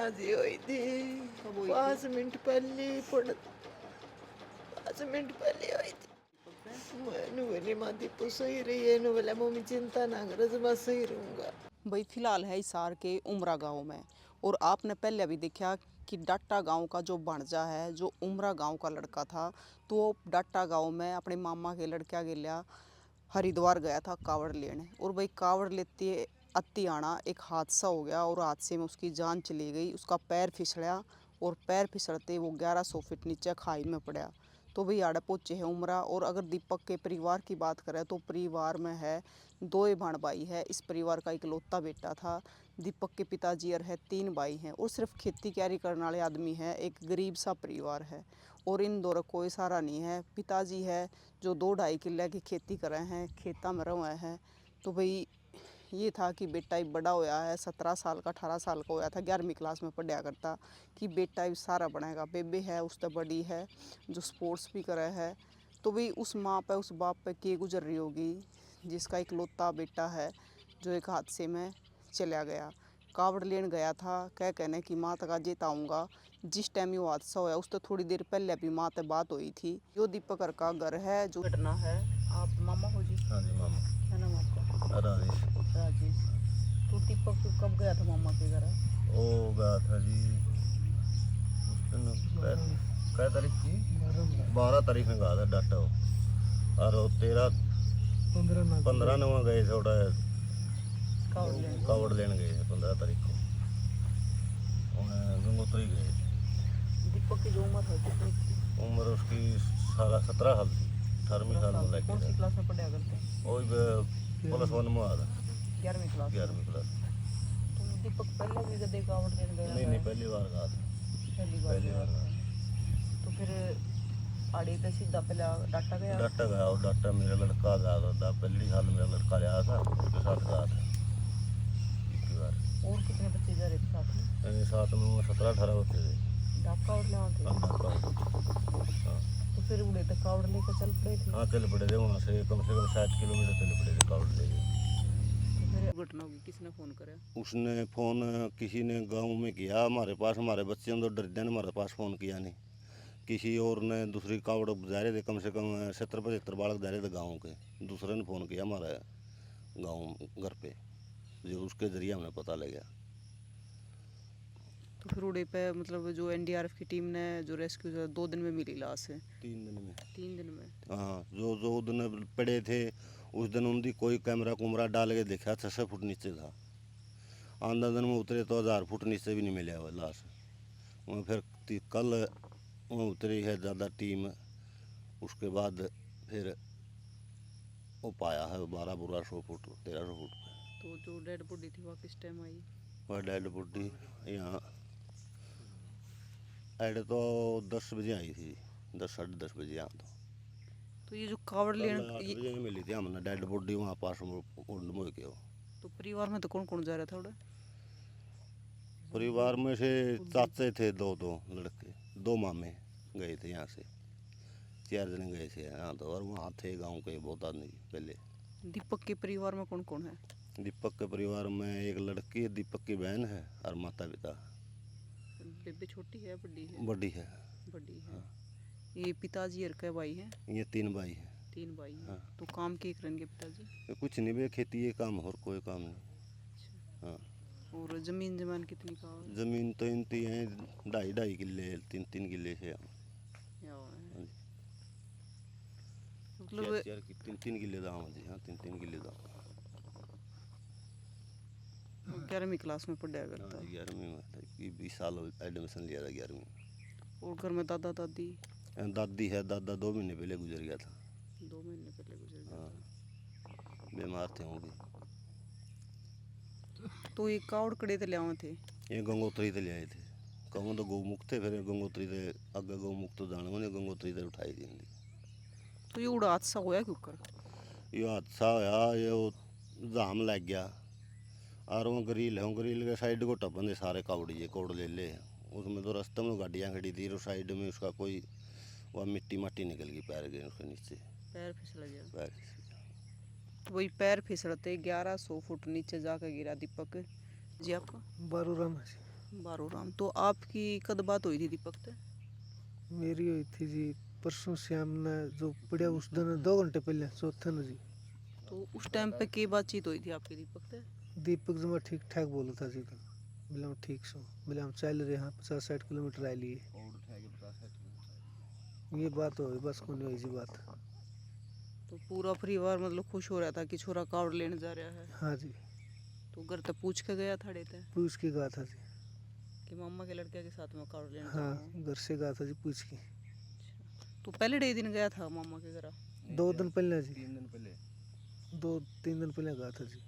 जी हुई थी। कब हुई थी? 5 मिनट पहले 5 मिनट पहले हुई थी। मैंने बोली माँ दीपू सही रही है, नु बोला मम्मी चिंता ना करो, तो बस सही रहूंगा। भाई फिलहाल है हिसार के उमरा गांव में, और आपने पहले भी देखा कि डाटा गांव का जो भांजा है, जो उमरा गांव का लड़का था, तो वो डाटा गांव में अपने मामा के लड़का के लिया हरिद्वार गया था कावड़ लेने। और भाई कावड़ लेते अति आना एक हादसा हो गया, और हादसे में उसकी जान चली गई। उसका पैर फिसला, और पैर फिसलते वो 1100 फीट नीचे खाई में पड़ा। तो भाई आड़े पहुँचे है उमरा। और अगर दीपक के परिवार की बात करें तो परिवार में है 2 भाण भाई है। इस परिवार का इकलौता बेटा था। दीपक के पिताजी और है 3 भाई हैं, और सिर्फ खेती क्यारी करने वाले आदमी है। एक गरीब सा परिवार है, और इन दोनों कोई सहारा नहीं है। पिताजी है जो 2-2.5 किले की खेती कर रहे हैं, खेता में रहे हैं। तो भाई ये था कि बेटा ही बड़ा होया है, 17 साल का 18 साल का होया था, 11वीं क्लास में पढ़ा करता, कि बेटा ही सारा बनेगा। बेबे है उससे बड़ी है जो स्पोर्ट्स भी करे है। तो भाई उस माँ पे उस बाप पे के गुजर रही होगी जिसका इकलौता बेटा है जो एक हादसे में चला गया। कावड़ लेन गया था, कह कहने कि माँ तक जेता आऊँगा। जिस टाइम ये हादसा होया उस तो थोड़ी देर पहले भी माँ से बात हुई थी। जो दीपक का घर है, जो घटना है। आप मामा हो जी? हाँ जी मामा। क्या नाम आपका? राजेश। राजेश। तो दीपक कब गया था मामा के घर? वो गया था जी उस दिन कै तारीख की 12 तारीख में गया था डाटा वो, और वो 15 नवा गए थे थोड़ा कावड़ लेन गए थे 15 तारीख को। उन्हें गंगोत्री गए। दीपक की जो उम्र है कितनी थी? उम्र उसकी 17 साल थी, 18वीं साल में कौन सी लगे। क्लास में पढ़ा करते? वही +1 में आ था, 11वीं क्लास। 11वीं क्लास। तो दीपक पहले भी कभी कावड़ लेन गया? नहीं पहली बार गया था। पहली बार पहली बार गया। तो फिर आड़ी पे सीधा पहले डाटा गया? डाटा गया, और डाटा मेरा लड़का गया था। पहली साल मेरा लड़का गया था, उसके साथ गया था एक बार। और कितने बच्चे जा रहे थे साथ में? साथ में 17-18 बच्चे थे। डाका और ले थे? हाँ। तो फिर उड़े तो कावड़ लेकर चल पड़े थे? हाँ चल पड़े थे, वहाँ से कम से कम 60 किलोमीटर चल पड़े थे कावड़ लेके। तो फिर घटना होगी, किसने फ़ोन करा? उसने फ़ोन किसी ने गांव में किया हमारे पास। हमारे बच्चे तो डरते ने हमारे पास फ़ोन किया नहीं। किसी और ने दूसरी कावड़ जा रहे थे, कम से कम 70-75 बालक जा रहे थे गाँव के। दूसरे ने फ़ोन किया हमारे गाँव घर पे, जो उसके ज़रिए हमें पता लगा। तो फिर उड़े पे मतलब जो एनडीआरएफ की टीम ने जो रेस्क्यू 2 दिन में मिली लाश है? 3 दिन में। 3 दिन में? हाँ, जो दिन पड़े थे उस दिन उनकी कोई कैमरा कुमरा डाल के देखा 600 फुट नीचे था। आंधा दिन में उतरे तो 1000 फुट नीचे भी नहीं मिला वो लाश। वहाँ फिर कल वहाँ उतरी है ज़्यादा टीम। उसके बाद फिर वो पाया है 1200 फुट 1300 फुट पे। तो जो डेड बॉडी थी वह किस टाइम आई? वह डेड बॉडी यहाँ ऐड तो 10 बजे आई थी, 10-10:30 बजे यहाँ तो ये जो कावड़ कल लेन 8 बजे मिली थी हमने डेड बॉडी वहाँ पास मोड़ के। तो परिवार में तो कौन कौन जा रहा था उड़े? परिवार में से चाचे थे दो लड़के, 2 मामे गए थे यहाँ से, 4 जने गए थे यहाँ तो। और वहाँ थे गांव के बहुत आदमी पहले। दीपक के परिवार में कौन कौन है? दीपक के परिवार में एक लड़की है, दीपक की बहन है, और माता पिता। बेबे छोटी है बड़ी है? बड़ी है। बड़ी है। ये पिताजी और के भाई हैं? ये 3 भाई हैं। 3 भाई हैं। हाँ। तो काम के करेंगे पिताजी? ये कुछ नहीं, वे खेती ये काम और कोई काम नहीं। अच्छा। हाँ। और जमीन जमान कितनी का? जमीन तो इनती है 2.5 किले, 3 किले से हम। मतलब 3 किले दाम है जी। हाँ 3 किले दाम। 11वीं क्लास में पढ़ा करता? 11वीं में 20 साल एडमिशन लिया था 11वीं में। और घर में दादा दादी? दादी है, दादा 2 महीने पहले गुजर गया था। 2 महीने पहले गुजर गया हाँ, था। बीमार थे होंगे। तो ये कावड़ कड़े ले आए थे? ये गंगोत्री से ले आए थे। कहूँ तो गौमुख थे, फिर गंगोत्री से अगे गौमुख तो जाने उन्हें गंगोत्री से उठाई दी। तो ये उड़ा हादसा होया क्यों कर? ये हादसा होया, ये वो जाम लग गया, और वो ग्रिल है, ग्रिल के साइड को टपन दे सारे कावड़िए कोड़ ले। उसमें तो रास्ते में गाड़ियाँ खड़ी थी, और साइड में उसका कोई वह मिट्टी माटी निकल गई, पैर गए उसके नीचे। पैर फिसल गया? पैर फिसल गया। तो वही पैर फिसलते 1100 फुट नीचे जाकर गिरा दीपक जी। आपका? बारूराम बारो राम। तो आपकी कद बात हुई थी दीपक से? मेरी हुई थी जी परसों शाम ने, जो पड़ा उस दिन 2 घंटे पहले, चौथे न जी। तो उस टाइम पे की बातचीत हुई थी आपकी दीपक से? दीपक जी मैं ठीक ठाक बोला था जी, तो बोले हम ठीक सो, बोले हम चल रहे हैं 50-60 किलोमीटर आए लिए, ये बात हो गई, बस कोई नहीं हुई जी बात। तो पूरा परिवार मतलब खुश हो रहा था कि छोरा कावड़ लेने जा रहा है? हाँ जी, तो घर तक पूछ के गया था डेते पूछ के गया था जी। कि मामा के लड़के के साथ में कावड़ लेने जा रहा हूँ? हाँ, घर से गया था जी पूछ के। तो पहले डे दिन गया था मामा के घर? 2 दिन पहले जी, 2-3 दिन पहले गया था जी।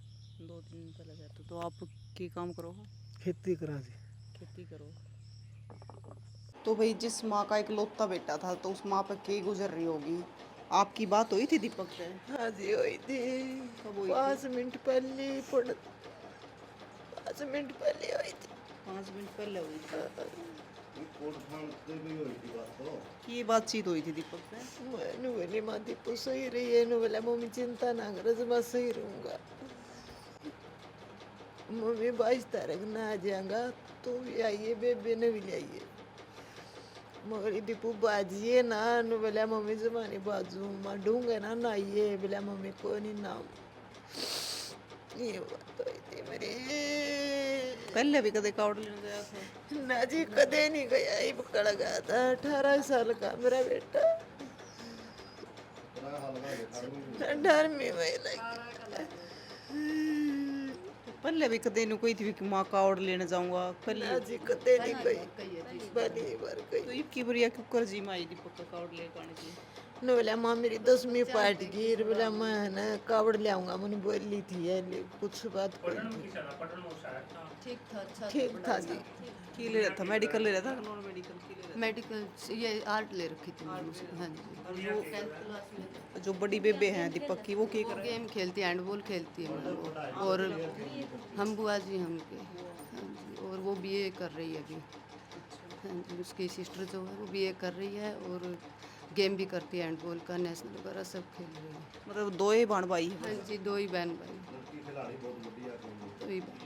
2-3 दिन पहले गया था। तो आप की काम करो हो? खेती करा जी। खेती करो। तो भाई जिस माँ का एक लौता बेटा था तो उस माँ पर के गुजर रही होगी। आपकी बात हुई थी दीपक से? हाँ जी हुई थी। कब हुई थी? 5 मिनट पहले 5 मिनट पहले हुई थी। 5 मिनट पहले हुई थी। की बातचीत हुई थी दीपक से? मैंने बोली माँ दीपू सही रही है, बोला मम्मी चिंता ना करो, मैं सही रहूँगा। मम्मी 22 तारीख ना आ जाएगा, तो भी आइए, बेबे ने भी ले आइए। मगर दीपू बाजिए ना, बोला मम्मी जमानी बाजू माँ ढूंढे ना आइए, बोला मम्मी को नहीं नाम। ये बात हुई थी मेरी। पहले भी कदे कावड़ लेने गया था? ना जी कदे नहीं गया, ही पकड़ गया था। 18 साल का मेरा बेटा, 18वीं में लगी। पहले भी कदे नहीं कोई थी कि माँ कावड़ लेने जाऊंगा? पहले ना जी कदे नहीं गई, पहली बार तो गई। इबकी बरिया क्यों कर जी माई दीपक का कावड़ लेकर आने की? न बोला माँ मेरी 10वीं पार्ट की, बोला मैं ना कावड़ ले आऊंगा, मैंने बोली थी है, कुछ बात कोई नहीं। ठीक था जी। की ले रहा था? मेडिकल ले रहा था? नॉन मेडिकल की ले रहा मेडिकल ये आर्ट ले रखी थी मैंने उसमें। हाँ जी। था? जो बड़ी बेबे हैं दीपक की, वो की वो कर रहे हैं? गेम खेलती है, हैंडबॉल खेलती है मैडम वो। और हम बुआ जी हमके, हाँ जी। और वो बीए कर रही है अभी। हाँ जी, उसकी सिस्टर जो है वो बीए कर रही है और गेम भी करती है, हैंडबॉल का नेशनल वगैरह सब खेल रही है। मतलब दो ही बाण भाई है? हाँ जी, 2 ही बहन भाई। 2 ही बहन।